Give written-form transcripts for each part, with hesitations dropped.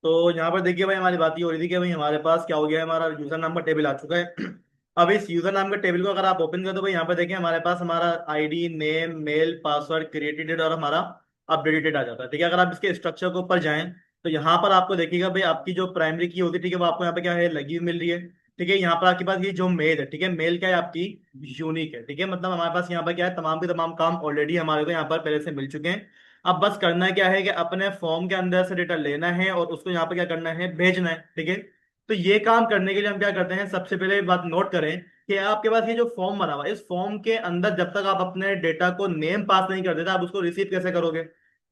तो यहाँ पर देखिए भाई, हमारी बात ये हो रही थी कि भाई हमारे पास क्या हो गया है, हमारा यूजर नाम का टेबल आ चुका है। अब इस यूजर नाम के टेबल को अगर आप ओपन करें तो भाई यहाँ पर देखिए हमारे पास हमारा ID, name, mail, password, created date और हमारा अपडेटेड डेट आ जाता है। ठीक है, अगर आप इसके स्ट्रक्चर के ऊपर जाएं तो यहाँ पर आपको देखिएगा भाई आपकी जो प्राइमरी की होती है, ठीक है, वो आपको यहाँ पे क्या है, लगी हुई मिल रही है। ठीक है, यहाँ पर आपके पास ये जो मेल है, ठीक है, मेल क्या है आपकी, यूनिक है। ठीक है, मतलब हमारे पास यहाँ पर क्या है, तमाम के तमाम काम ऑलरेडी हमारे को यहाँ पर पहले से मिल चुके हैं। अब बस करना क्या है कि अपने फॉर्म के अंदर से डेटा लेना है और उसको यहाँ पे क्या करना है, भेजना है। ठीक है, तो ये काम करने के लिए हम क्या करते हैं, सबसे पहले बात नोट करें कि आपके पास ये जो फॉर्म बना हुआ है, इस फॉर्म के अंदर जब तक आप अपने डेटा को नेम पास नहीं कर देते, आप उसको रिसीव कैसे करोगे।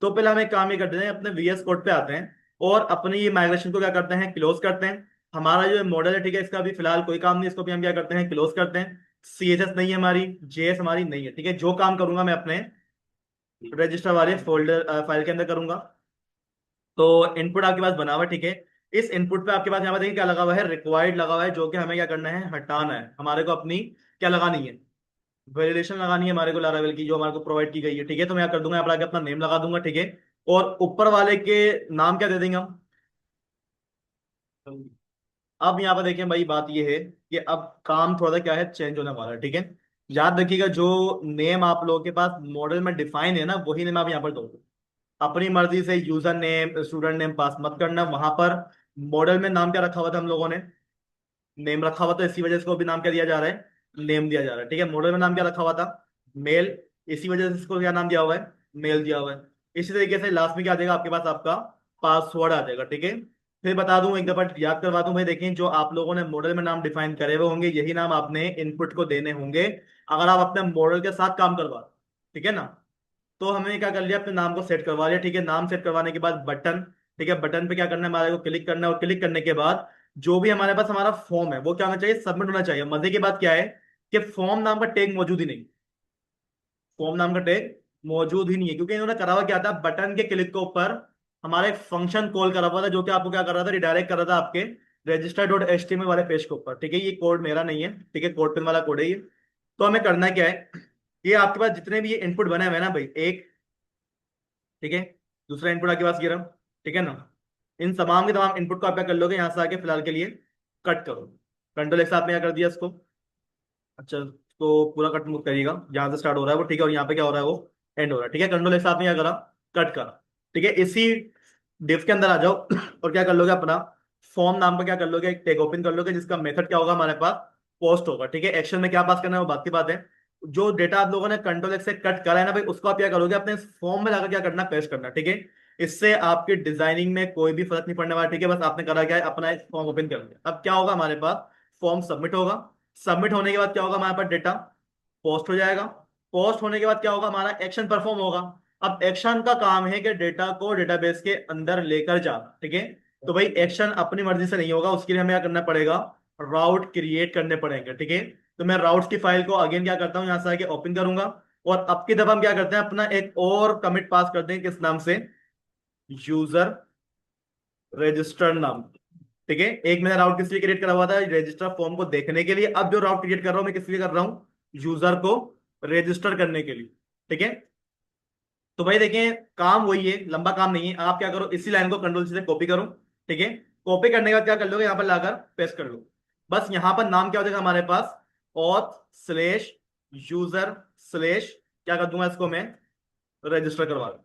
तो पहले हम एक काम ये करते हैं, अपने वीएस कोड पे आते हैं और अपनी ये माइग्रेशन को क्या करते हैं, क्लोज करते हैं। हमारा जो मॉडल है, ठीक है, इसका अभी फिलहाल कोई काम नहीं, इसको भी हम क्या करते हैं, क्लोज करते हैं। सीएसएस नहीं है हमारी, जेएस हमारी नहीं है। ठीक है, जो काम करूंगा मैं अपने रजिस्टर वाले फोल्डर फाइल के अंदर करूंगा। तो इनपुट आपके पास बना हुआ है, ठीक है। इस इनपुट पे आपके पास यहाँ पर देखिए क्या लगा हुआ है, रिक्वायर्ड लगा हुआ है, जो कि हमें क्या करना है, हटाना है। हमारे को अपनी क्या लगानी है, वैलिडेशन लगानी है हमारे को लारावेल की, जो हमारे को प्रोवाइड की गई है। ठीक है, तो मैं क्या कर दूंगा, यहाँ पर आके अपना नेम लगा दूंगा। ठीक है, और ऊपर वाले के नाम क्या दे देंगे हम। अब यहाँ पर देखिए भाई, बात ये है कि अब काम थोड़ा सा क्या है, चेंज होने वाला है। ठीक है, याद रखिएगा जो नेम आप लोगों के पास मॉडल में डिफाइन है ना, वही नेम आप यहाँ पर दोगे। अपनी मर्जी से यूजर नेम, स्टूडेंट नेम पास मत करना वहां पर। मॉडल में नाम क्या रखा हुआ था हम लोगों ने, नेम रखा हुआ, तो इसी वजह से इसको भी नाम क्या दिया जा रहा है, नेम दिया जा रहा है। ठीक है, मॉडल में नाम क्या रखा हुआ था, मेल, इसी वजह से इसको क्या नाम दिया हुआ है, मेल दिया हुआ है। इसी तरीके से लास्ट में क्या आ जाएगा आपके पास, आपका पासवर्ड आ जाएगा। ठीक है, फिर बता दूं, एक दफा याद करवा दूं भाई, देखें जो आप लोगों ने मॉडल में नाम डिफाइन करे हुए होंगे, यही नाम आपने इनपुट को देने होंगे अगर आप अपने मॉडल के साथ काम करवा। ठीक है ना, तो हमने क्या कर लिया, अपने नाम को सेट करवा लिया। ठीक है, नाम सेट करवाने के बाद बटन, ठीक है, बटन पे क्या करना है, हमारे को क्लिक करना है और क्लिक करने के बाद जो भी हमारे पास हमारा फॉर्म है वो क्या होना चाहिए, सबमिट होना चाहिए। मजे की बात क्या है कि फॉर्म नाम का टैग मौजूद ही नहीं, फॉर्म नाम का टैग मौजूद ही नहीं है, क्योंकि इन्होंने करा हुआ क्या था, बटन के क्लिक के ऊपर हमारा एक फंक्शन कॉल करा हुआ था, जो कि आपको क्या कर रहा था, रिडायरेक्ट कर रहा था आपके register dot H T M L वाले पेज के ऊपर। ठीक है, ये कोड मेरा नहीं है, ठीक है, कोड पिन वाला कोड है ये। तो हमें करना क्या है, ये आपके पास जितने भी ये इनपुट बने हुए हैं ना भाई, एक, ठीक है, दूसरा इनपुट आपके पास ये रहा। ठीक है ना, इन तमाम के तमाम इनपुट को आप क्या कर लोगे, यहां से आके फिलहाल के लिए कट करो। कंट्रोल एक साथ में क्या कर दिया इसको, अच्छा, तो पूरा कट मत करिएगा, जहां से स्टार्ट हो रहा है वो, ठीक है, और यहाँ पे क्या हो रहा है वो एंड हो रहा है। ठीक है, कंट्रोल एक साथ में क्या करा, कट करा। ठीक है, इसी डिफ के अंदर आ जाओ और क्या कर लोगे, अपना फॉर्म नाम पर क्या कर लोगे, एक टैग ओपन कर लोगे, जिसका मेथड क्या होगा हमारे पास, पोस्ट होगा। ठीक है, एक्शन में क्या पास करना है वो बात की बात है। जो डेटा आप लोगों ने कंट्रोल एक्स से कट करा है ना भाई, उसको आप क्या करोगे, अपने फॉर्म में जाकर क्या करना, पेस्ट करना। ठीक है, इससे आपकी डिजाइनिंग में कोई भी फर्क नहीं पड़ने वाला। ठीक है, बस आपने करा क्या है, अपना एक फॉर्म ओपन कर लिया। अब क्या होगा हमारे पास, फॉर्म सबमिट होगा। सबमिट होने के बाद क्या होगा हमारे पास, डेटा पोस्ट हो जाएगा। पोस्ट होने के बाद क्या होगा, हमारा एक्शन परफॉर्म होगा। अब एक्शन का काम है कि डेटा को डेटाबेस के अंदर लेकर जाना। ठीक है, तो भाई एक्शन अपनी मर्जी से नहीं होगा, उसके लिए हमें क्या करना पड़ेगा, राउट क्रिएट करने पड़ेंगे। ठीक है, तो मैं राउट्स की फाइल को अगेन क्या करता हूँ, यहां से आके ओपन करूंगा। और अब की दफा हम क्या करते हैं, अपना एक और कमिट पास करते हैं, किस नाम से, यूजर रजिस्टर्ड नाम। ठीक है, एक मैंने राउट किस लिए क्रिएट करा हुआ था, रजिस्टर फॉर्म को देखने के लिए। अब जो राउट क्रिएट कर रहा हूं मैं किस लिए कर रहा हूं, यूजर को रजिस्टर करने के लिए। ठीक है, तो भाई देखें, काम वही है, लंबा काम नहीं है। आप क्या करो, इसी लाइन को कंट्रोल से कॉपी करो। ठीक है, कॉपी करने के बाद क्या कर लोगे, यहाँ पर लाकर पेस्ट कर लो। बस यहाँ पर नाम क्या हो जाएगा हमारे पास, ऑथ स्लेश यूजर स्लेश, क्या कर दूंगा इसको मैं, रजिस्टर करवा दूं।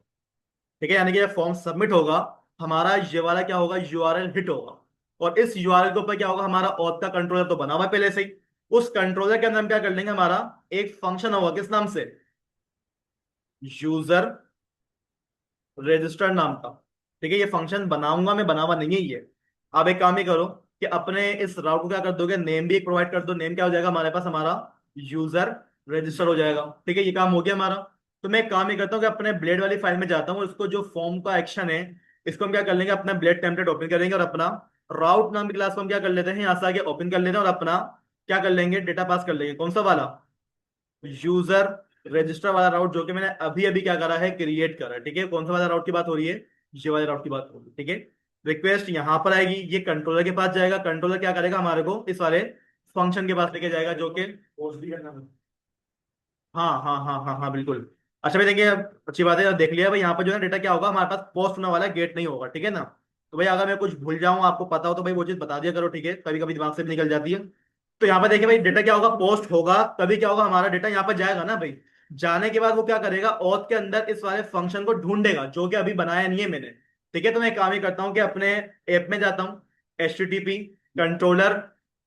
ठीक है, यानी कि जब फॉर्म सबमिट होगा, हमारा ये वाला क्या होगा, यूआरएल हिट होगा। और इस यूआरएल के ऊपर क्या होगा, हमारा ऑथ का कंट्रोलर तो बना हुआ है पहले से ही। उस कंट्रोलर के अंदर हम क्या कर लेंगे, हमारा एक फंक्शन होगा, किस नाम से, यूजर रजिस्टर नाम का। ठीक है, ये फंक्शन बनाऊंगा मैं, बना हुआ नहीं है ये। अब एक काम ही करो कि अपने इस राउट को क्या कर दोगे, नेम भी एक प्रोवाइड कर दो। नेम क्या हो जाएगा हमारे पास, हमारा यूजर रजिस्टर हो जाएगा। ठीक है, ये काम हो गया हमारा। तो मैं एक काम ही करता हूँ कि अपने ब्लेड वाली फाइल में जाता हूँ, इसको जो फॉर्म का एक्शन है, इसको हम क्या कर लेंगे, अपना ब्लेड टेम्पलेट ओपन करेंगे और अपना राउट नाम की क्लास को हम क्या कर लेते हैं, यहाँ से आगे ओपन कर लेते हैं और अपना क्या कर लेंगे, डेटा पास कर लेंगे। कौन सा वाला, यूजर रजिस्टर वाला राउट, जो कि मैंने अभी अभी क्या करा है, क्रिएट करा है। ठीक है, कौन सा वाला राउट की बात हो रही है, ये वाले राउट की बात हो रही है। ठीक है, रिक्वेस्ट यहां पर आएगी, ये कंट्रोलर के पास जाएगा। कंट्रोलर क्या करेगा, हमारे को इस वाले फंक्शन के पास लेके जाएगा, जो कि हाँ हाँ हाँ हाँ हाँ बिल्कुल। अच्छा भाई देखिए, अच्छी बात है, अब देख लिया भाई यहाँ पर जो है डेटा क्या होगा हमारे पास, पोस्ट होने वाला है, गेट नहीं होगा, ठीक है ना। तो भाई अगर मैं कुछ भूल जाऊँ आपको पता हो तो भाई वो चीज बता दिया करो, ठीक है, कभी कभी दिमाग से भी निकल जाती है। तो यहाँ पर देखिए भाई डेटा क्या होगा, पोस्ट होगा, तभी क्या होगा हमारा डेटा यहाँ पर जाएगा ना भाई। जाने के बाद वो क्या करेगा, ऑथ के अंदर इस वाले फंक्शन को ढूंढेगा जो कि अभी बनाया नहीं है मैंने। ठीक है, तो मैं एक काम ही करता हूँ कि अपने ऐप में जाता हूँ, HTTP कंट्रोलर,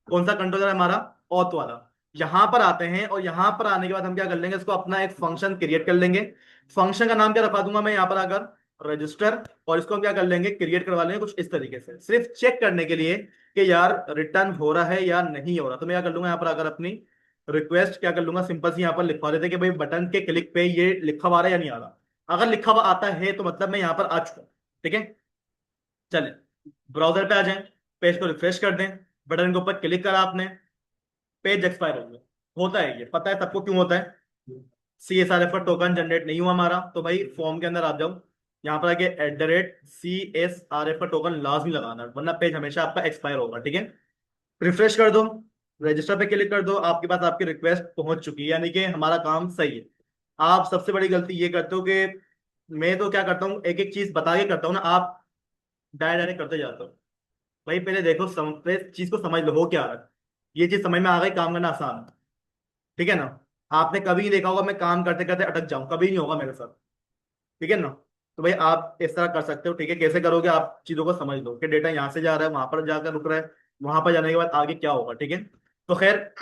कौन सा कंट्रोलर है हमारा, ऑथ वाला। यहां पर आते हैं और यहां पर आने के बाद हम क्या कर लेंगे, इसको अपना एक फंक्शन क्रिएट कर लेंगे। फंक्शन का नाम क्या रखवा दूंगा मैं यहाँ पर आकर, रजिस्टर। और इसको हम क्या कर लेंगे, क्रिएट करवा लेंगे कुछ इस तरीके से, सिर्फ चेक करने के लिए कि यार रिटर्न हो रहा है या नहीं हो रहा। तो मैं क्या कर लूंगा यहाँ पर आकर अपनी रिक्वेस्ट क्या कर लूंगा, सिंपल सी यहाँ पर लिखवा देते कि भाई बटन के क्लिक पे ये लिखा हुआ आ रहा है या नहीं आ रहा। अगर लिखा हुआ आता है तो मतलब मैं यहाँ पर आ चुका हूं। ठीक है, चले ब्राउजर पे आ जाएं, पेज को रिफ्रेश कर दें, बटन के ऊपर क्लिक करा आपने, पेज एक्सपायर हो गया। होता है ये, पता है सबको क्यों होता है। CSRF का टोकन जनरेट नहीं हुआ हमारा, तो भाई फॉर्म के अंदर आ जाओ, यहाँ पर आके @CSRF का टोकन लाजमी लगाना, वरना पेज हमेशा आपका एक्सपायर होगा। ठीक है, रिफ्रेश कर दो, रजिस्टर पे क्लिक कर दो, आपके पास आपकी रिक्वेस्ट पहुंच चुकी है, यानी कि हमारा काम सही है। आप सबसे बड़ी गलती ये करते हो कि मैं तो क्या करता हूँ, एक एक चीज बता के करता हूँ ना, आप डायरेक्ट डायरेक्ट करते जाते हो। भाई पहले देखो, चीज को समझ लो हो क्या रहा है। ये चीज समझ में आ गई, काम करना आसान है। ठीक है ना। आपने कभी नहीं देखा होगा मैं काम करते करते अटक जाऊं, कभी नहीं होगा मेरे साथ। ठीक है ना। तो भाई आप इस तरह कर सकते हो, ठीक है, कैसे करोगे, आप चीजों को समझ लो कि डेटा यहाँ से जा रहा है, वहां पर जाकर रुक रहा है, वहां पर जाने के बाद आगे क्या होगा। ठीक है, तो खैर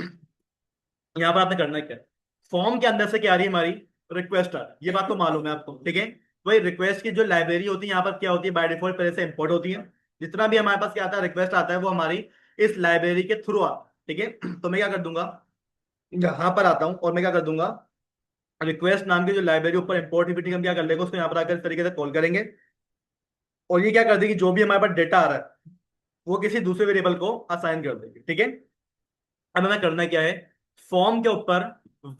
यहाँ पर आपने करना क्या है, फॉर्म के अंदर से क्या आ रही है हमारी, रिक्वेस्ट आ रही है, ये बात तो मालूम है आपको। ठीक है, वही रिक्वेस्ट की जो लाइब्रेरी होती है यहाँ पर क्या होती है, बाय डिफॉल्ट पहले से इंपोर्ट होती है। जितना भी हमारे पास क्या आता है, रिक्वेस्ट आता है, वो हमारी इस लाइब्रेरी के थ्रू आता है। ठीक है, तो मैं क्या कर दूंगा, यहाँ पर आता हूँ और मैं क्या कर दूंगा, रिक्वेस्ट नाम की जो लाइब्रेरी ऊपर इंपोर्ट ही हम क्या कर लेंगे, उसको यहाँ पर आकर इस तरीके से कॉल करेंगे। और ये क्या कर देगी, जो भी हमारे पास डेटा आ रहा है वो किसी दूसरे वेरिएबल को असाइन कर देगी। ठीक है, अब हमें करना क्या है, फॉर्म के ऊपर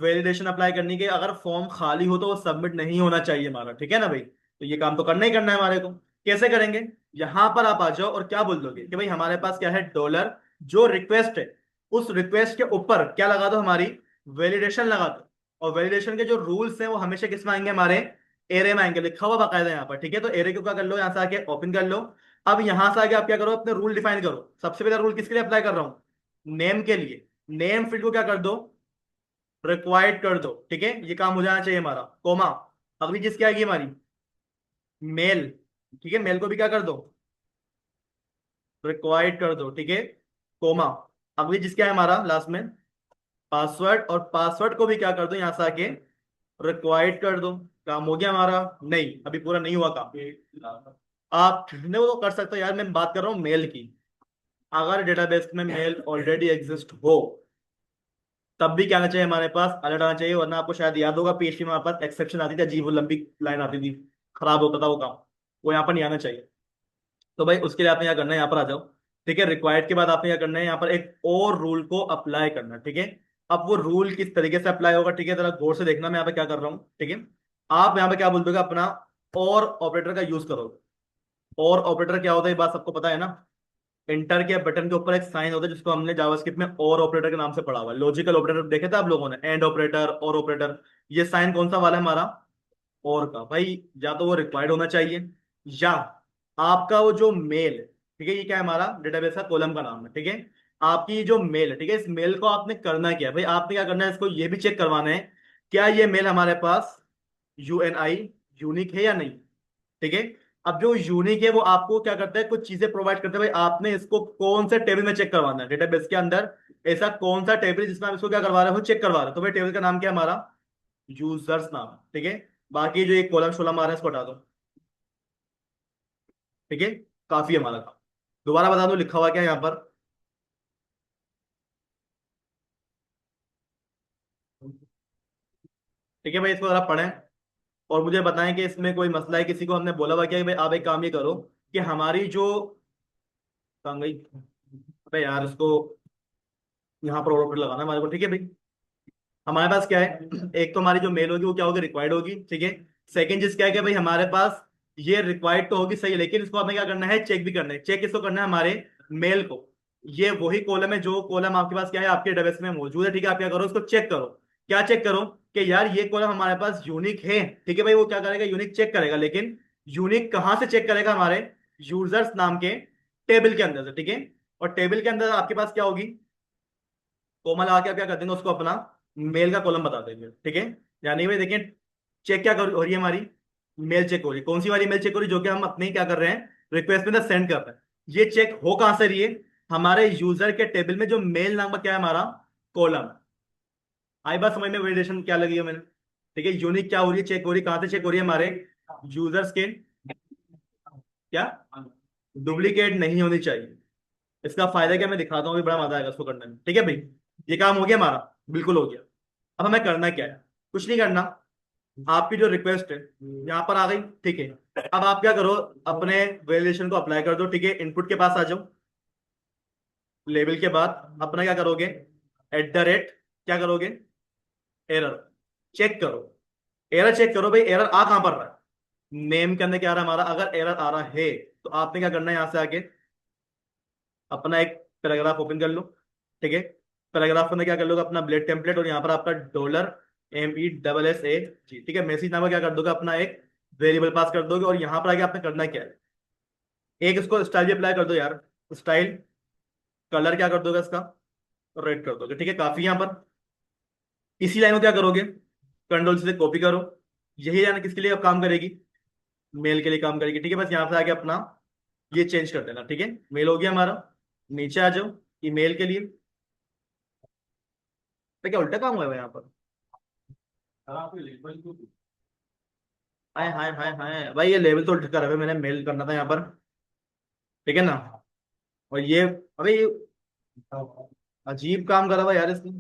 वैलिडेशन अप्लाई करनी के, अगर फॉर्म खाली हो तो वो सबमिट नहीं होना चाहिए हमारा। ठीक है ना भाई, तो ये काम तो करना ही करना है हमारे को। कैसे करेंगे, यहां पर आप आ जाओ और क्या बोल दोगे कि भाई हमारे पास क्या है, डॉलर, जो रिक्वेस्ट है उस रिक्वेस्ट के ऊपर क्या लगा दो, हमारी वैलिडेशन लगा दो। और वैलिडेशन के जो रूल्स हैं वो हमेशा किस में आएंगे, हमारे एरे में आएंगे, लिखा हुआ बाकायदा यहाँ पर। ठीक है, तो एरे को क्या कर लो, यहाँ से आके ओपन कर लो। अब यहां से आगे आप क्या करो, अपने रूल डिफाइन करो। सबसे पहला रूल किसके लिए अप्लाई कर रहा हूँ, नेम के लिए। नेम फील्ड को क्या कर दो, रिक्वायर्ड कर दो। ठीक है, ये काम हो जाना चाहिए हमारा, कोमा। अगली चीज क्या आएगी हमारी, मेल। ठीक है, मेल को भी क्या कर दो, रिक्वायर्ड कर दो। ठीक है, कोमा। अगली चीज क्या है हमारा लास्ट में, पासवर्ड, और पासवर्ड को भी क्या कर दो, यहां से आके रिक्वायर्ड कर दो। काम हो गया हमारा, नहीं अभी पूरा नहीं हुआ काम। आप ने वो कर सकते हो यार, मैं बात कर रहा हूँ मेल की। अगर डेटाबेस में मेल ऑलरेडी एग्जिस्ट हो तब भी क्या आना चाहिए हमारे पास, अलर्ट आना चाहिए, वरना आपको शायद याद होगा PHP में हमारे पास एक्सेप्शन आती थी, अजीब वो लंबी लाइन आती थी, खराब होता था वो काम, वो यहाँ पर नहीं आना चाहिए। तो भाई उसके लिए आपने क्या करना है, यहाँ पर आ जाओ। ठीक है, रिक्वायर्ड के बाद आपने क्या करना है, यहाँ पर एक और रूल को अप्लाई करना है। ठीक है, अब वो रूल किस तरीके से अप्लाई होगा, ठीक है, जरा गौर से देखना मैं यहाँ पे क्या कर रहा हूँ। ठीक है, आप यहाँ पे क्या बोल दोगे, अपना और ऑपरेटर का यूज करोगे। और ऑपरेटर क्या होता है, ये बात सबको पता है ना। इंटर के बटन के ऊपर एक साइन होता है जिसको हमने जावास्क्रिप्ट में और ऑपरेटर के नाम से पढ़ा हुआ है। लॉजिकल ऑपरेटर देखे थे आप लोगों ने, एंड ऑपरेटर, और ऑपरेटर। ये साइन कौन सा वाला है हमारा, और का भाई, या तो वो रिक्वायर्ड होना चाहिए, या आपका वो जो मेल, ठीक है, ये क्या है हमारा डेटाबेस का कॉलम का नाम है। ठीक है, आपकी ये जो मेल है, ठीक है, इस मेल को आपने करना क्या है भाई, आपने क्या करना है, इसको ये भी चेक करवाना है क्या ये मेल हमारे पास UNI यूनिक है या नहीं। ठीक है, अब जो यूनिक है वो आपको क्या करता है, कुछ चीजें प्रोवाइड करता है। भाई आपने इसको कौन से टेबल में चेक करवाना है डेटाबेस के अंदर, ऐसा कौन सा टेबल है जिसमें आप इसको क्या करवा रहे हो, चेक करवा रहे हो। तो भाई टेबल का नाम क्या है हमारा, यूजर्स नाम है। ठीक है, बाकी जो एक कॉलम शोलम आ रहा है इसको हटा दो। ठीक है, काफी है हमारा काम। दोबारा बता दो लिखा हुआ क्या है यहाँ पर। ठीक है भाई, इसको जरा पढ़ें और मुझे बताएं कि इसमें कोई मसला है, किसी को हमने बोला हुआ क्या है, भाई आप एक काम ये करो कि हमारी जो, कहाँ गई, अबे यार इसको यहाँ पर ऑर्डर लगाना है हमारे को। ठीक है भाई, हमारे पास क्या है, एक तो हमारी जो मेल होगी वो क्या होगी, रिक्वायर्ड होगी। ठीक है, सेकंड चीज क्या है कि भाई हमारे पास ये रिक्वायर्ड तो होगी सही है, लेकिन इसको हमें क्या करना है, चेक भी करना है। चेक किसको करना है, हमारे मेल को। ये वही कॉलम है जो कॉलम आपके पास क्या है, आपके डेटाबेस में मौजूद है। ठीक है, आप क्या करो, इसको चेक करो क्या चेक करो कि यार ये कॉलम हमारे पास यूनिक है, ठीक है भाई, वो क्या करेगा, यूनिक चेक करेगा, लेकिन यूनिक कहाँ से चेक करेगा, हमारे यूजर्स नाम के टेबल के अंदर से, ठीक है। और टेबल के अंदर आपके पास क्या होगी, कोमा लगा के आप क्या कर देंगे, उसको अपना मेल का कॉलम बता देंगे, ठीक है। यानी भाई देखिए, चेक क्या हो रही है हमारी, मेल चेक हो रही है। कौन सी वाली मेल चेक हो रही है, जो कि हम अपने क्या कर रहे हैं, रिक्वेस्ट में सेंड कर रहे हैं। ये चेक हो कहां से रही है, हमारे यूजर के टेबल में जो मेल नाम का क्या है हमारा कॉलम। आई बात समझ में, वेरिएशन क्या लगी है मैंने, ठीक है। यूनिक क्या हो रही है, चेक हो रही है, कहां से चेक हो रही है, हमारे यूजर्स के, क्या, डुप्लीकेट नहीं होनी चाहिए। इसका फायदा क्या, मैं दिखाता हूँ, भी बड़ा मजा आएगा इसको करने में, ठीक है भाई। ये काम हो गया हमारा, बिल्कुल हो गया। अब हमें करना क्या है, कुछ नहीं करना। आपकी जो रिक्वेस्ट है यहाँ पर आ गई, ठीक है। अब आप क्या करो, अपने वेरिएशन को अप्लाई कर दो, ठीक है। इनपुट के पास आ जाओ, लेबल के बाद अपना क्या करोगे, एट द रेट, क्या करोगे, एरर चेक करो। एरर चेक करो भाई, एरर आ कहां पर रहा है, नेम के अंदर क्या आ रहा है हमारा। अगर एरर आ रहा है तो आपने क्या करना है, यहां से आके अपना एक पैराग्राफ ओपन कर लो, ठीक है। पैराग्राफ के अंदर क्या कर लोगे, अपना ब्लेड टेम्पलेट, और यहाँ पर आपका $MESSAG, ठीक है, मैसेज नाम का क्या कर दोगे, अपना एक वेरिएबल पास कर दोगे। और यहाँ पर आके आपने करना क्या है, एक इसको स्टाइल भी अप्लाई कर दो यार, स्टाइल, कलर क्या कर दोगे इसका, रेड कर दोगे, ठीक है, काफी। यहाँ पर इसी लाइन में क्या करोगे, कंट्रोल से कॉपी करो। यही लाइन किसके लिए अब काम करेगी, मेल के लिए काम करेगी, ठीक है। बस यहाँ से आके अपना ये चेंज कर देना, ठीक है। मेल हो गया हमारा, नीचे आ जाओ, ईमेल के लिए। तो क्या उल्टा काम हुआ है यहाँ पर, हाय हाय हाय हाय भाई, ये लेवल तो उल्टा करा हुआ है, मैंने मेल करना था यहाँ पर, ठीक है ना। और ये, अबे ये अजीब काम करा हुआ यार इसने।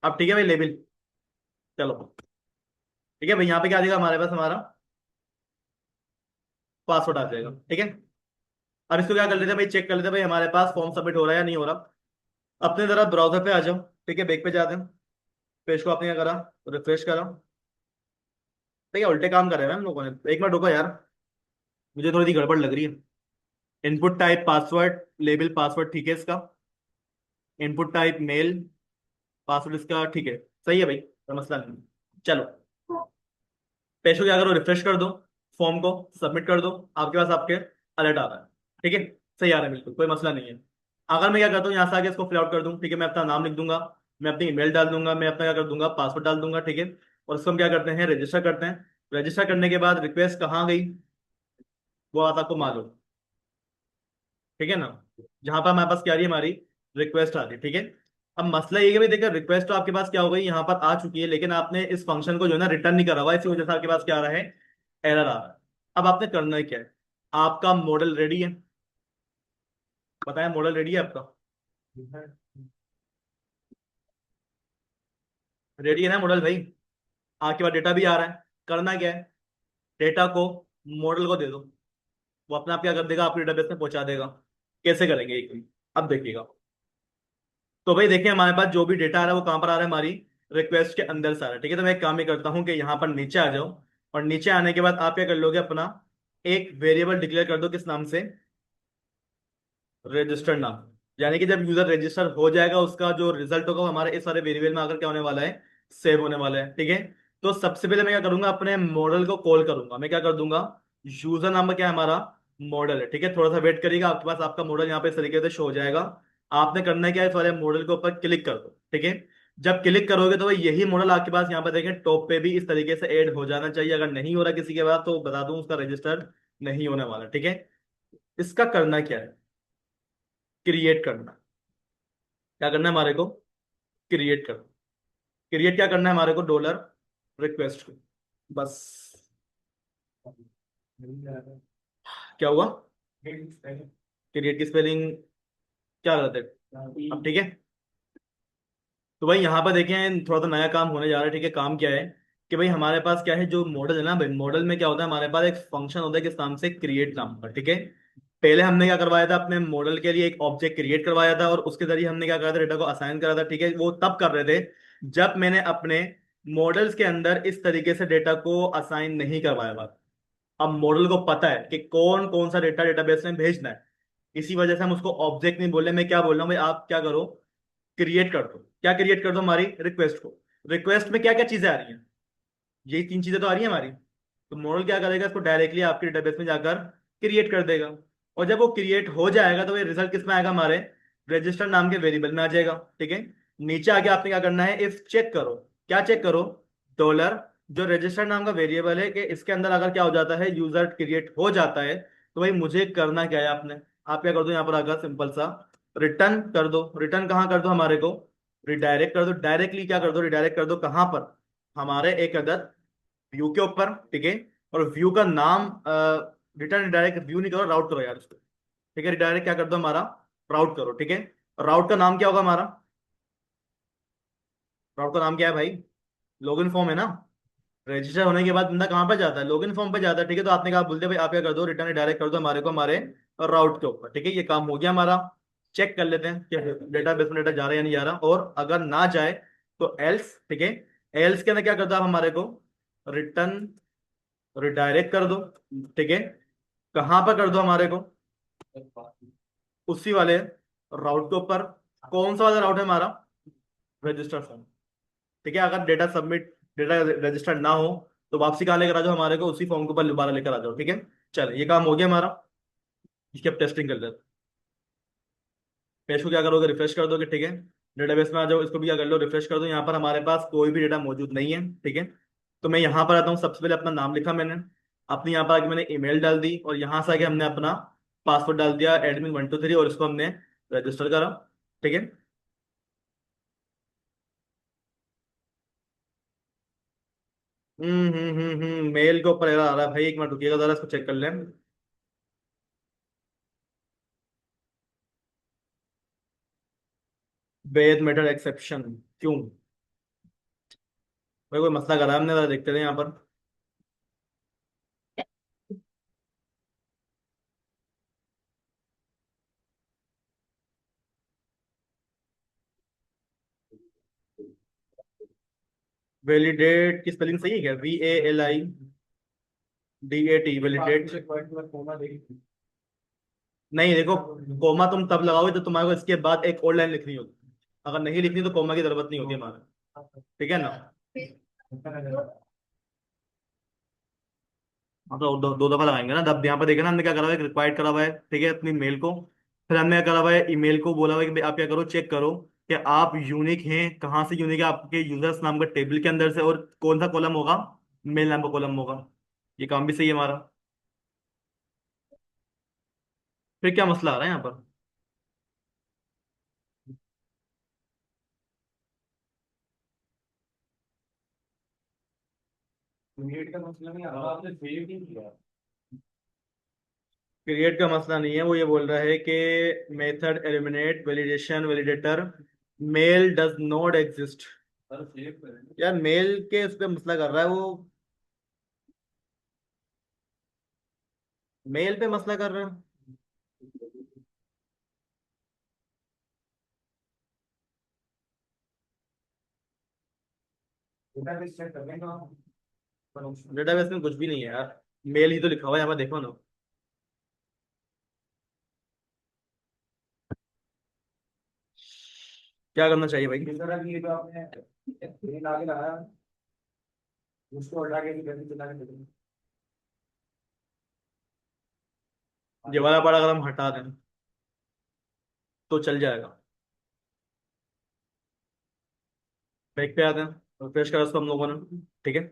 अब ठीक है भाई, लेवल, चलो, ठीक है भाई। यहाँ पे क्या आ जाएगा हमारे पास, हमारा पासवर्ड आ जाएगा, ठीक है। अब इसको क्या कर लेते हैं भाई, चेक कर लेते हैं भाई हमारे पास फॉर्म सबमिट हो रहा है या नहीं हो रहा। अपने जरा ब्राउजर पे आ जाओ, ठीक है, बैक पे जाते हैं। पेज को आपने क्या करा, रिफ्रेश करा। तो क्या उल्टे काम कर रहे हैं हम लोगों ने, एक मिनट रुको यार, मुझे थोड़ी सी गड़बड़ लग रही है। Input type password, label password, ठीक है इसका। इनपुट टाइप मेल, पासवर्ड इसका, ठीक है, सही है भाई, कोई मसला नहीं। चलो, पेज को क्या करो, रिफ्रेश कर दो, फॉर्म को सबमिट कर दो, आपके पास आपके अलर्ट आ रहा है, ठीक है। सही आ रहा है, बिल्कुल कोई मसला नहीं है। अगर मैं क्या करता हूँ, यहाँ से आके इसको फिल आउट कर दूँ, ठीक है, मैं अपना नाम लिख दूंगा, मैं अपनी ईमेल डाल दूंगा, मैं अपना क्या कर दूंगा, पासवर्ड डाल दूंगा, ठीक है। और इसको हम क्या करते हैं, रजिस्टर करते हैं। रजिस्टर करने के बाद रिक्वेस्ट कहाँ गई, वो आता आपको मालूम, ठीक है ना। जहां पर हमारे पास क्या आ रही है, हमारी रिक्वेस्ट आ रही है, ठीक है। अब मसला ये है कि भाई देखिए, रिक्वेस्ट तो आपके पास क्या हो गई, यहाँ पर आ चुकी है, लेकिन आपने इस फंक्शन को जो है ना रिटर्न नहीं करा हुआ, इसी वजह से आपके पास क्या आ रहा है, एरर आ रहा है। अब आपने करना है क्या है, आपका मॉडल रेडी है, बताएं, मॉडल रेडी है आपका, रेडी है ना मॉडल भाई। आपके पास डेटा भी आ रहा है, करना क्या है, डेटा को मॉडल को दे दो, वो अपने आप क्या कर देगा, आपके डेटाबेस में पहुंचा देगा। कैसे करेंगे एक मिनट, अब देखिएगा। तो भाई देखिए, हमारे पास जो भी डेटा आ रहा है वो कहाँ पर आ रहा है, हमारी रिक्वेस्ट के अंदर से आ रहा है, ठीक है। तो मैं एक काम ही करता हूँ कि यहाँ पर नीचे आ जाओ, और नीचे आने के बाद आप क्या कर लोगे, अपना एक वेरिएबल डिक्लेयर कर दो, किस नाम से, रजिस्टर्ड नाम। यानी कि जब यूजर रजिस्टर हो जाएगा, उसका जो रिजल्ट होगा वो हमारे इस सारे वेरिएबल में आकर क्या होने वाला है, सेव होने वाला है, ठीक है। तो सबसे पहले मैं क्या करूंगा, अपने मॉडल को कॉल करूंगा, मैं क्या कर दूंगा, यूजर नाम का क्या है हमारा मॉडल है, ठीक है। थोड़ा सा वेट करिएगा, आपके पास आपका मॉडल यहाँ पे इस तरीके से शो हो जाएगा। आपने करना है क्या है, इस वाले मॉडल के ऊपर क्लिक कर दो, ठीक है। जब क्लिक करोगे तो भाई यही मॉडल आपके पास यहाँ पर देखें टॉप पे भी इस तरीके से ऐड हो जाना चाहिए। अगर नहीं हो रहा किसी के पास तो बता दूं, उसका रजिस्टर नहीं होने वाला, ठीक है। इसका करना क्या है, क्रिएट करना, क्या करना है हमारे को, क्रिएट करना। क्रिएट क्या करना है हमारे को, डॉलर रिक्वेस्ट को, बस। क्या हुआ, क्रिएट की स्पेलिंग क्या गलत है, अब ठीक है। तो भाई यहाँ पर देखें, थोड़ा सा नया काम होने जा रहा है, ठीक है। काम क्या है कि भाई हमारे पास क्या है, जो मॉडल है ना भाई, मॉडल में क्या होता है, हमारे पास एक फंक्शन होता है किस नाम से, क्रिएट नाम का, ठीक है। पहले हमने क्या करवाया था, अपने मॉडल के लिए एक ऑब्जेक्ट क्रिएट करवाया था, और उसके जरिए हमने क्या करा था, डेटा को असाइन करा था, ठीक है। वो तब कर रहे थे जब मैंने अपने मॉडल्स के अंदर इस तरीके से डेटा को असाइन नहीं करवाया था। अब मॉडल को पता है कि कौन कौन सा डेटा डेटाबेस में भेजना है, इसी वजह से हम उसको ऑब्जेक्ट नहीं बोले, मैं क्या बोल रहा हूँ भाई, आप क्या करो, क्रिएट कर दो। क्या क्रिएट कर दो? हमारी रिक्वेस्ट को। रिक्वेस्ट में क्या क्या चीजें आ रही हैं? यही तीन चीजें तो आ रही है हमारी। तो मॉडल क्या करेगा, इसको डायरेक्टली आपके डेटाबेस में जाकर क्रिएट कर देगा। और जब वो क्रिएट हो जाएगा तो ये रिजल्ट किस में आएगा? हमारे रजिस्टर नाम के वेरिएबल में आ जाएगा। ठीक है। नीचे आके आपने क्या करना है, इफ चेक करो। क्या चेक करो? डॉलर, जो रजिस्टर नाम का वेरिएबल है, कि इसके अंदर अगर क्या हो जाता है, यूजर क्रिएट हो जाता है, तो भाई मुझे करना क्या है आपने? आप क्या कर दो यहाँ पर आकर सिंपल सा रिटर्न कर दो। रिटर्न कहाँ कर दो? हमारे को रिडायरेक्ट कर दो। डायरेक्टली क्या कर दो? रिडायरेक्ट कर दो कहाँ पर? हमारे एक अदद व्यू के ऊपर। ठीक है। और व्यू का नाम रिटर्न डायरेक्ट व्यू नहीं करो, राउट करो यार उसको। ठीक है। रिडायरेक्ट क्या कर दो हमारा? राउट करो। ठीक है। राउट का नाम क्या होगा हमारा? राउट का नाम क्या है भाई? लॉगिन फॉर्म है ना। रजिस्टर होने के बाद बंदा कहाँ पर जाता है? लॉगिन फॉर्म पे जाता है। ठीक है। तो आपने कहा, बोलते भाई आप क्या कर दो, रिटर्न डायरेक्ट कर दो हमारे को हमारे राउट के ऊपर। ठीक है। ये काम हो गया हमारा। चेक कर लेते हैं कि डेटा बेस में डेटा जा रहा है या नहीं जा रहा, और अगर ना जाए तो एल्स। ठीक है। एल्स के अंदर क्या करता है आप हमारे को? रिटर्न रिडायरेक्ट कर दो। ठीक है। कहाँ पर कर दो हमारे को? उसी वाले राउट के ऊपर। कौन सा वाला राउट है हमारा? Register form. ठीक है। अगर डेटा सबमिट, डेटा रजिस्टर्ड ना हो, तो वापसी कहाँ लेकर आ जाओ हमारे को? उसी फॉर्म के ऊपर दोबारा लेकर आ जाओ। ठीक है। चलो ये काम हो गया हमारा। इसकी अब टेस्टिंग कर लेते हैं। पेज को क्या करोगे? रिफ्रेश कर दोगे। ठीक है। डेटाबेस में आ जाओ, इसको भी क्या कर लो, रिफ्रेश कर दो। यहाँ पर हमारे पास कोई भी डेटा मौजूद नहीं है। ठीक है। तो मैं यहाँ पर आता हूँ। सबसे पहले अपना नाम लिखा मैंने, अपनी यहाँ पर आके मैंने ईमेल डाल दी, और यहाँ से आके हमने अपना पासवर्ड डाल दिया admin123, और इसको हमने रजिस्टर करा। ठीक है। मेल के ऊपर एरर आ रहा है भाई, एक मिनट रुकिएगा जरा, इसको चेक कर लें। बेथ मेथड एक्सेप्शन, क्यों भाई? कोई मसला करा है हमने? जरा देखते रहे यहाँ पर। वैलिडेट की स्पेलिंग सही है क्या? VALIDAT, validate. नहीं देखो, कोमा तुम तब लगाओगे तो तुम्हारे को इसके बाद एक और लाइन लिखनी होगी। अगर नहीं लिखनी तो कोमा की जरूरत नहीं होती हमारे। ठीक है ना। हाँ तो दो दफा लगाएंगे ना। अब यहाँ पर देखना हमने क्या करा हुआ है, रिक्वायर्ड करा हुआ है। ठीक है, अपनी मेल को। फिर हमने क्या करा हुआ है, ईमेल को बोला हुआ है कि भाई आप क्या करो, चेक करो कि आप यूनिक हैं। कहाँ से यूनिक है? आपके यूजर्स नाम का टेबल के अंदर से। और कौन सा कॉलम होगा? मेल नाम का कॉलम होगा। ये काम भी सही है हमारा। फिर क्या मसला आ रहा है यहाँ पर? क्रिएट का मसला नहीं है, वो ये बोल रहा है कि method eliminate validation validator mail does not exist. यार मेल के उस पे मसला कर रहा है वो। मेल पे मसला कर रहा है। डेटाबेस में कुछ भी नहीं है यार। मेल ही तो लिखा हुआ है यहाँ पर, देखो ना। क्या करना चाहिए भाई? ये वाला पार्ट अगर हम हटा दें तो चल जाएगा। बैक पे आते हैं, रिफ्रेश करा उसको हम लोगों ने। ठीक है।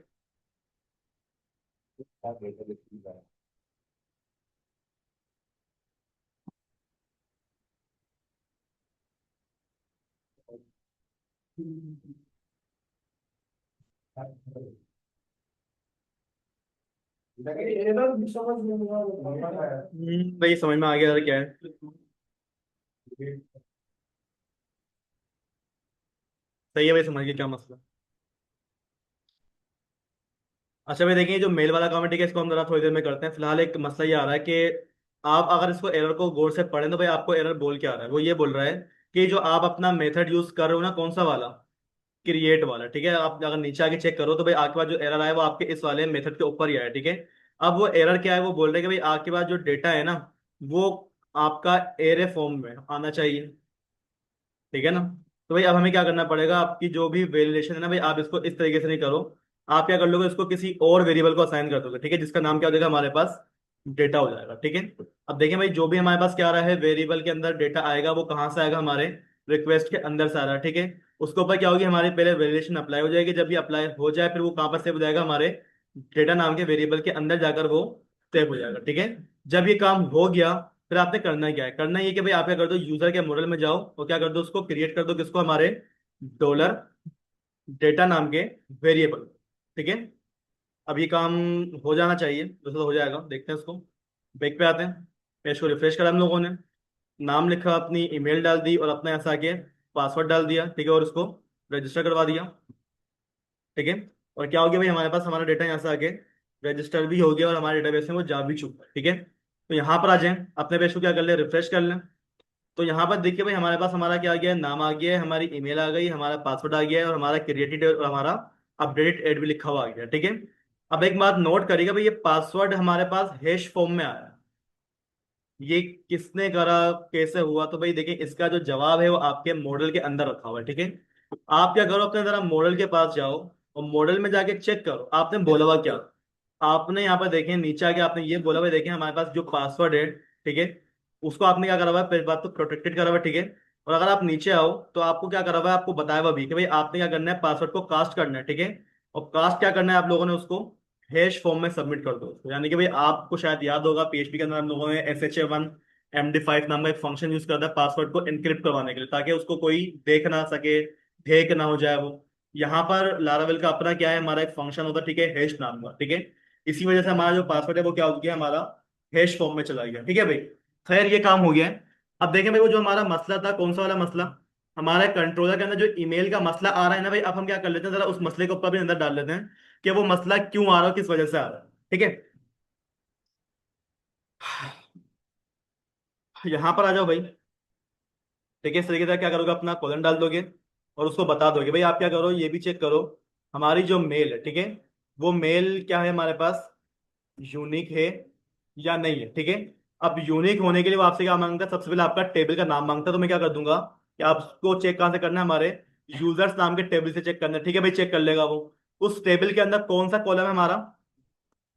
भाई समझ में आ गया यार क्या है। सही है भाई, समझ गया क्या मसला। अच्छा भाई देखिए, जो मेल वाला काम है, ठीक है, इसको हम जरा थोड़ी देर में करते हैं। फिलहाल एक मसला ये आ रहा है कि आप अगर इसको एरर को गौर से पढ़ें तो भाई आपको एरर बोल क्या आ रहा है? वो ये बोल रहा है कि जो आप अपना मेथड यूज कर रहे हो ना, कौन सा वाला? क्रिएट वाला। ठीक है। आप अगर नीचे आके चेक करो तो भाई आपके पास जो एरर आया वो आपके इस वाले मेथड के ऊपर ही आया। ठीक है। अब वो एरर क्या है? वो बोल रहे हैं कि भाई आपके पास जो डेटा है ना, वो आपका एरे फॉर्म में आना चाहिए। ठीक है ना। तो भाई अब हमें क्या करना पड़ेगा, आपकी जो भी वेरिएशन है ना भाई, आप इसको इस तरीके से नहीं करो। आप क्या कर लोगे, इसको किसी और वेरिएबल को असाइन कर दोगे, ठीक है, जिसका नाम क्या हो जाएगा हमारे पास, डेटा हो जाएगा, ठीक है। अब देखें भाई, जो भी हमारे पास क्या आ रहा है, वेरिएबल के अंदर डेटा आएगा, वो कहाँ से आएगा, हमारे रिक्वेस्ट के अंदर से आ रहा है, ठीक है। उसके ऊपर क्या होगी, हमारी पहले वेरिएशन अप्लाई हो जाएगी, जब भी अप्लाई हो जाए फिर वो कहाँ पर सेव हो जाएगा, हमारे डेटा नाम के वेरिएबल के अंदर जाकर वो सेव हो जाएगा, ठीक है। जब ये काम हो गया, फिर आपने करना क्या है, करना ये कि भाई आप क्या कर दो, यूजर के मॉडल में जाओ और क्या कर दो, उसको क्रिएट कर दो, किसको, हमारे डॉलर डेटा नाम के वेरिएबल, ठीक है। अब ये काम हो जाना चाहिए, वैसे तो हो जाएगा, देखते हैं इसको। बैक पे आते हैं, पेज को रिफ्रेश करा हम लोगों ने, नाम लिखा, अपनी ईमेल डाल दी और अपना ऐसा आके पासवर्ड डाल दिया, ठीक है, और इसको रजिस्टर करवा दिया, ठीक है। और क्या हो गया भाई, हमारे पास हमारा डेटा यहाँ से आके रजिस्टर भी हो गया और हमारे डेटाबेस में वो जा भी चुका है, ठीक है। तो यहाँ पर आ जाएं, अपने पेज को क्या कर ले, रिफ्रेश कर लें। तो यहाँ पर देखिए भाई, हमारे पास हमारा क्या आ गया है, नाम आ गया है, हमारी ईमेल आ गई, हमारा पासवर्ड आ गया है और हमारा क्रिएटेड और हमारा अपडेटेड एड भी लिखा हुआ आ गया है, ठीक है। अब एक बात नोट करिएगा भाई, ये पासवर्ड हमारे पास हैश फॉर्म में आया है, ये किसने करा, कैसे हुआ, तो भाई देखिए इसका जो जवाब है वो आपके मॉडल के अंदर रखा हुआ है, ठीक है। आप क्या करो, अपने जरा मॉडल के पास जाओ और मॉडल में जाके चेक करो आपने बोला हुआ क्या। आपने यहाँ पर देखें नीचे आके आपने ये बोला हुआ है, देखें हमारे पास जो पासवर्ड है, ठीक है, उसको आपने क्या करा हुआ है, पहली बात तो प्रोटेक्टेड करा हुआ है, ठीक है। और अगर आप नीचे आओ तो आपको क्या करा हुआ है, आपको बताया हुआ भी कि भाई आपने क्या करना है, पासवर्ड को कास्ट करना है, ठीक है। और कास्ट क्या करना है आप लोगों ने, उसको हैश फॉर्म में सबमिट कर दो उसको। यानी कि भाई आपको शायद याद होगा, पीएचपी के अंदर हम लोगों ने SHA-1 MD5 नाम का एक फंक्शन यूज करता है पासवर्ड को एनक्रिप्ट करवाने के लिए, ताकि उसको कोई देख ना सके, हैक ना हो जाए वो। यहाँ पर लारावेल का अपना क्या है, हमारा एक फंक्शन होता है, ठीक है, हैश नाम का, ठीक है। इसी वजह से हमारा जो पासवर्ड है वो क्या हो गया, हमारा हैश फॉर्म में चला गया, ठीक है भाई। खैर ये काम हो गया है। अब देखें भाई, वो जो हमारा मसला था, कौन सा वाला मसला, हमारे कंट्रोलर के अंदर जो ईमेल का मसला आ रहा है ना भाई, अब हम क्या कर लेते हैं, जरा उस मसले के ऊपर भी अंदर डाल लेते हैं कि वो मसला क्यों आ रहा है, किस वजह से आ रहा है, ठीक है। यहाँ पर आ जाओ भाई, ठीक है। इस तरीके से क्या करोगे, अपना कॉलन डाल दोगे और उसको बता दोगे भाई, आप क्या करो, ये भी चेक करो हमारी जो मेल है, ठीक है, वो मेल क्या है हमारे पास, यूनिक है या नहीं है, ठीक है। अब यूनिक होने के लिए वो आपसे क्या मांगता है, सबसे पहले आपका टेबल का नाम मांगता है। तो मैं क्या कर दूंगा कि आपको चेक कहाँ से करना है, हमारे यूजर्स नाम के टेबल से चेक करना है, ठीक है भाई, चेक कर लेगा वो। उस टेबल के अंदर कौन सा कॉलम है, हमारा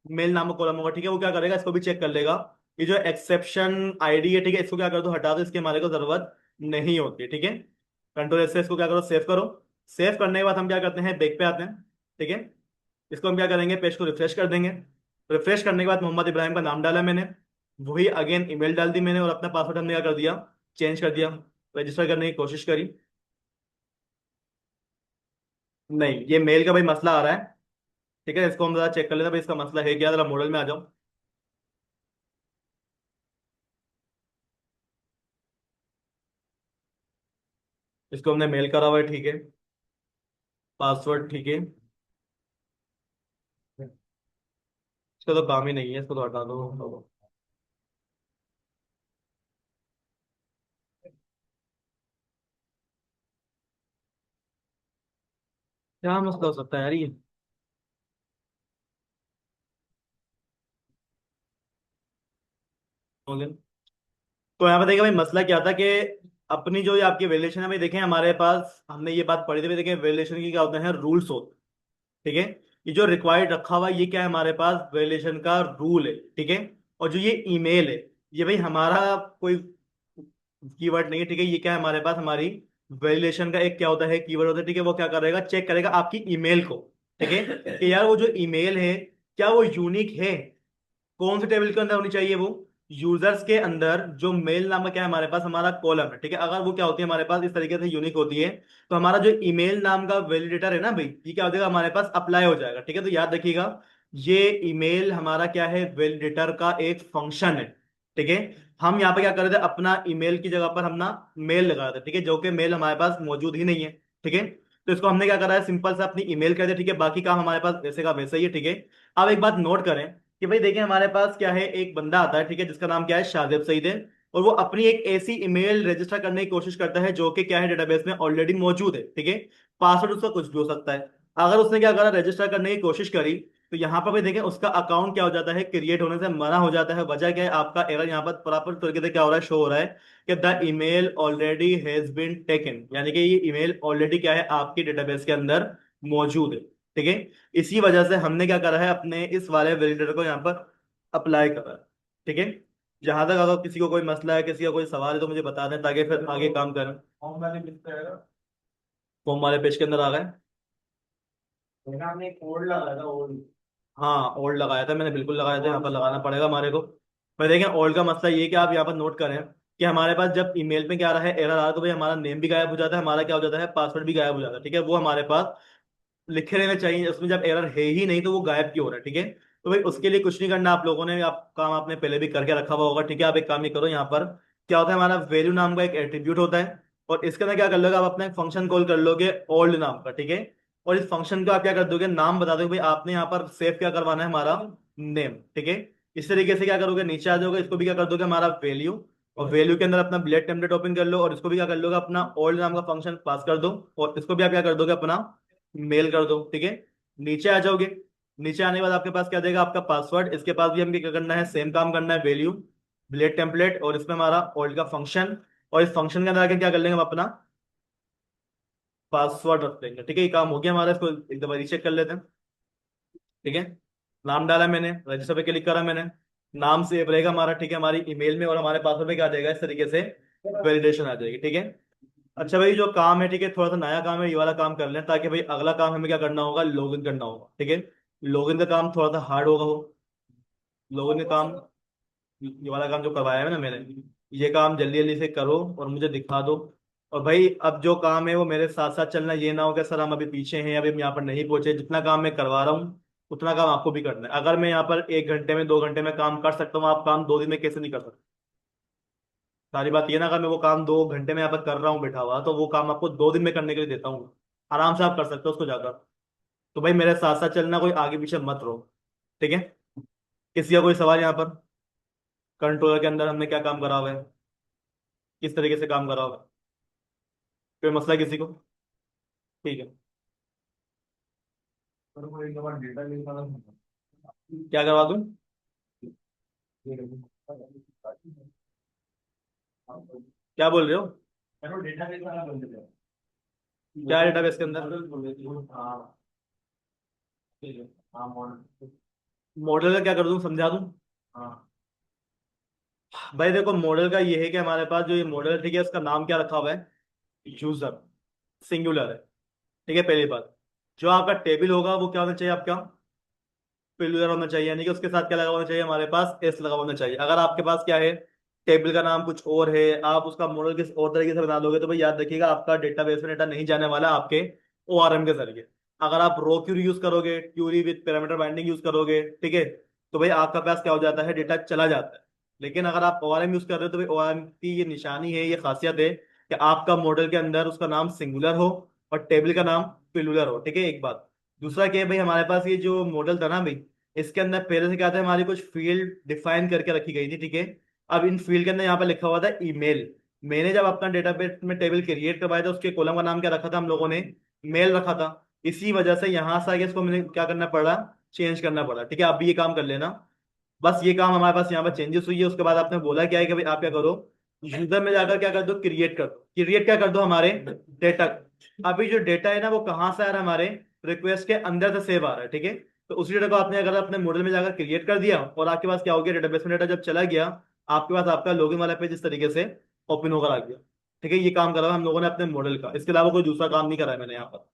मेल नामक कॉलम होगा, ठीक है। वो क्या करेगा, इसको भी चेक कर लेगा। ये जो एक्सेप्शन आईडी है, ठीक है, इसको क्या कर दो, हटा दो, इसके हमारे को जरूरत नहीं होती, ठीक है। कंट्रोल से इसको क्या करो, सेव करो। सेव करने के बाद हम क्या करते हैं, बैक पे आते हैं, ठीक है। इसको हम क्या करेंगे, पेज को रिफ्रेश कर देंगे। रिफ्रेश करने के बाद मोहम्मद इब्राहिम का नाम डाला मैंने, वही अगेन ईमेल डाल दी मैंने और अपना पासवर्ड हमने क्या कर दिया, चेंज कर दिया। रजिस्टर करने की कोशिश करी, नहीं, ये मेल का भाई मसला आ रहा है, ठीक है। इसको हम जरा चेक कर लेते हैं भाई, इसका मसला है क्या, जरा मॉडल में आ जाओ। इसको हमने मेल करा हुआ है, ठीक है, पासवर्ड, ठीक है। इसका तो काम ही नहीं है, इसको तो हटा दो। क्या मसला हो सकता है यार ये। तो यहाँ पे देखिए भाई, मसला क्या था कि अपनी जो ये आपकी वैल्यूएशन है भाई, देखें हमारे पास हमने ये बात पढ़ी थी भाई, देखें वैल्यूएशन की क्या होते हैं, रूल्स होते हैं, ठीक है। ये जो रिक्वायर्ड रखा हुआ है, ये क्या है, हमारे पास वैल्यूएशन का रूल है, ठीक है। और जो ये ईमेल है, ये भाई हमारा कोई कीवर्ड नहीं है, ठीक है। ये क्या है, हमारे पास हमारी वैल्यूएशन का एक क्या होता है, कीवर्ड होता है, ठीक है। वो क्या करेगा, चेक करेगा आपकी ईमेल को, ठीक है, कि यार वो जो ईमेल है, क्या वो यूनिक है, कौन से टेबल के अंदर होनी चाहिए वो, यूजर्स के अंदर जो मेल नामक क्या है हमारे पास, हमारा कॉलम है, ठीक है। अगर वो क्या होती है हमारे पास, इस तरीके से यूनिक होती है, तो हमारा जो ईमेल नाम का वैलिडेटर है ना भाई, ये क्या हो जाएगा, हमारे पास अप्लाई हो जाएगा, ठीक है। तो याद रखिएगा, ये ईमेल हमारा क्या है, वैलिडेटर का एक फंक्शन है, ठीक है। हम यहाँ पे क्या कर रहे थे, अपना ईमेल की जगह पर हम ना मेल लगा रहे थे, ठीक है, जो कि मेल हमारे पास मौजूद ही नहीं है, ठीक है। तो इसको हमने क्या करा है, सिंपल सा अपनी ईमेल कर दिया, ठीक है। बाकी काम हमारे पास वैसे का वैसे ही है, ठीक है। अब एक बात नोट करें कि भाई देखिए, हमारे पास क्या है, एक बंदा आता है, ठीक है, जिसका नाम क्या है, शाजिब सईद है। और वो अपनी एक ऐसी ईमेल रजिस्टर करने की कोशिश करता है जो कि क्या है, डेटाबेस में ऑलरेडी मौजूद है, ठीक है। पासवर्ड उसका कुछ भी हो सकता है। अगर उसने क्या करा, रजिस्टर करने की कोशिश करी, तो यहाँ पर भी देखें उसका अकाउंट क्या हो जाता है, क्रिएट होने से मना हो जाता है। वजह क्या है, आपका एरर यहाँ पर प्रॉपर तरीके से क्या हो रहा है, शो हो रहा है कि the email already has been taken, यानी कि ये ईमेल ऑलरेडी क्या है आपकी डेटाबेस के अंदर मौजूद है। ठीक है, इसी वजह से हमने क्या करा है, अपने इस वाले वेलिडेटर को यहाँ पर अप्लाई करा है। ठीक है, जहां तक अगर किसी को कोई मसला है, किसी का कोई सवाल है तो मुझे बता दें, ताकि फिर आगे काम करें। फॉर्म वाले पेज के अंदर आ गए। हमने कोड लगाया था ओल्ड। हाँ, ओल्ड लगाया था मैंने, बिल्कुल लगाया था, यहाँ पर लगाना पड़ेगा हमारे को। पर देखें ओल्ड का मसला ये है कि आप यहाँ पर नोट करें कि हमारे पास जब ईमेल पे क्या आ रहा है, एरर आ रहा है, तो भाई हमारा नेम भी गायब हो जाता है, हमारा क्या हो जाता है, पासवर्ड भी गायब हो जाता है। ठीक है, वो हमारे पास लिखे रहने चाहिए, उसमें जब एरर है ही नहीं तो वो गायब क्यों हो रहा है। ठीक है, तो भाई उसके लिए कुछ नहीं करना आप लोगों ने, आप काम आपने पहले भी करके रखा हुआ होगा। ठीक है, आप एक काम ही करो, यहाँ पर क्या होता है, हमारा वैल्यू नाम का एक एट्रीब्यूट होता है, और इसके अंदर क्या कर लोगे, आप अपना एक फंक्शन कॉल कर लोगे ओल्ड नाम का। ठीक है, और इस फंक्शन को आप क्या कर दोगे, नाम बता दोगे भाई आपने यहाँ पर सेव क्या करवाना है, हमारा नेम। ठीक है, इस तरीके से क्या करोगे, नीचे आ जाओगे, इसको भी क्या कर दोगे, हमारा वैल्यू, और वैल्यू के अंदर अपना बुलेट टेम्पलेट ओपन कर लो, और इसको भी क्या कर लोगे, अपना ओल्ड नाम का फंक्शन पास कर दो, और इसको भी आप क्या कर दोगे, अपना मेल कर दो। ठीक है, नीचे आ जाओगे, नीचे आने के बाद आपके पास क्या देगा, आपका पासवर्ड, इसके पास भी हमें क्या करना है, सेम काम करना है, वैल्यू, बुलेट टेम्पलेट, और इसमें हमारा ओल्ड का फंक्शन, और इस फंक्शन के अंदर आके क्या कर लेंगे हम, अपना पासवर्ड रख देंगे। ठीक है, ये काम हो गया हमारा, इसको एक दफा रीचेक कर लेते हैं। ठीक है, नाम डाला मैंने, रजिस्टर पे क्लिक करा मैंने, नाम सेव रहेगा हमारा। ठीक है, हमारी ईमेल में और हमारे पासवर्ड में क्या आ जाएगा, इस तरीके से वैलिडेशन आ जाएगी। ठीक है, अच्छा भाई जो काम है, ठीक है, थोड़ा सा नया काम है, ये वाला काम कर लें, ताकि भाई अगला काम हमें क्या करना होगा, लॉगिन करना होगा। ठीक है, लॉगिन का काम थोड़ा सा हार्ड होगा वो, लॉगिन का काम, ये वाला काम जो करवाया है ना मैंने, ये काम जल्दी जल्दी से करो और मुझे दिखा दो। और भाई अब जो काम है वो मेरे साथ साथ चलना, ये ना हो कि सर हम अभी पीछे हैं, अभी हम यहाँ पर नहीं पहुंचे। जितना काम मैं करवा रहा हूँ उतना काम आपको भी करना है। अगर मैं यहाँ पर 1 घंटे में 2 घंटे में काम कर सकता हूँ, आप काम 2 दिन में कैसे नहीं कर सकते। सारी बात ये ना, अगर मैं वो काम 2 घंटे में यहाँ पर कर रहा हूँ बैठा हुआ, तो वो काम आपको 2 दिन में करने के लिए देता हूँ, आराम से आप कर सकते हो उसको जाकर। तो भाई मेरे साथ साथ चलना, कोई आगे पीछे मत रहो। ठीक है, किसी का कोई सवाल यहाँ पर, कंट्रोलर के अंदर हमने क्या काम करा हुआ है, किस तरीके से काम करा हुआ है, कोई मसला किसी को। ठीक है, पर वो एक बार डेटा लिंक वाला क्या करवा दूँ, क्या बोल रहे हो, डेटा बेस वाला बंद कर। क्या डेटाबेस के अंदर, मॉडल बोले थे हाँ। ठीक है हाँ मॉडल। मॉडल का क्या कर दूँ, समझा दूँ। हाँ भाई देखो मॉडल का ये है कि हमारे पास जो ये मॉडल है, ठीक है, इसका नाम क्या रखा हुआ है, यूजर, सिंगुलर है। ठीक है, पहली बात, जो आपका टेबल होगा वो क्या होना चाहिए, आपका पिलर होना चाहिए, यानी कि उसके साथ क्या लगा होना चाहिए, हमारे पास एस लगा होना चाहिए। अगर आपके पास क्या है, टेबल का नाम कुछ और है, आप उसका मॉडल किस और तरीके से बना लोगे, तो भाई याद रखिएगा आपका डेटाबेस में डेटा नहीं जाने वाला आपके ओआरएम के जरिए। अगर आप रो क्यूरी यूज करोगे, query with parameter binding use करोगे, ठीक है, तो भाई आपका पास क्या हो जाता है, डेटा चला जाता है। लेकिन अगर आप ओआरएम यूज कर रहे हो, तो भाई ओआरएम की ये निशानी है, ये खासियत है कि आपका मॉडल के अंदर उसका नाम सिंगुलर हो और टेबल का नाम पिलुलर हो। ठीक है, एक बात। दूसरा क्या है भाई, हमारे पास ये जो मॉडल था ना भाई, इसके अंदर पहले से क्या था, हमारी कुछ फील्ड डिफाइन करके रखी गई थी। ठीक है, अब इन फील्ड के अंदर यहाँ पर लिखा हुआ था ईमेल। मैंने जब अपना डेटाबेस में टेबल क्रिएट करवाया था, उसके कॉलम का नाम क्या रखा था हम लोगों ने, मेल रखा था। इसी वजह से यहाँ से आगे इसको मैंने क्या करना पड़ा, चेंज करना पड़ा। ठीक है, आप भी ये काम कर लेना। बस ये काम हमारे पास यहाँ पर चेंजेस हुई है। उसके बाद आपने बोला क्या है कि भाई आप क्या करो, यूजर में जाकर क्या कर दो, क्रिएट कर दो, क्रिएट क्या कर दो, हमारे डेटा। अभी जो डेटा है ना वो कहाँ से आ रहा है, हमारे रिक्वेस्ट के अंदर से सेव आ रहा है। ठीक है, तो उसी डेटा को आपने अगर अपने मॉडल में जाकर क्रिएट कर दिया, और आपके पास क्या हो गया, डेटाबेस में डेटा जब चला गया, आपके पास आपका लॉगिन वाला पेज इस तरीके से ओपन होकर आ गया। ठीक है, ये काम करा हुआ हम लोगों ने अपने मॉडल का, इसके अलावा कोई दूसरा काम नहीं करा है मैंने यहाँ पर।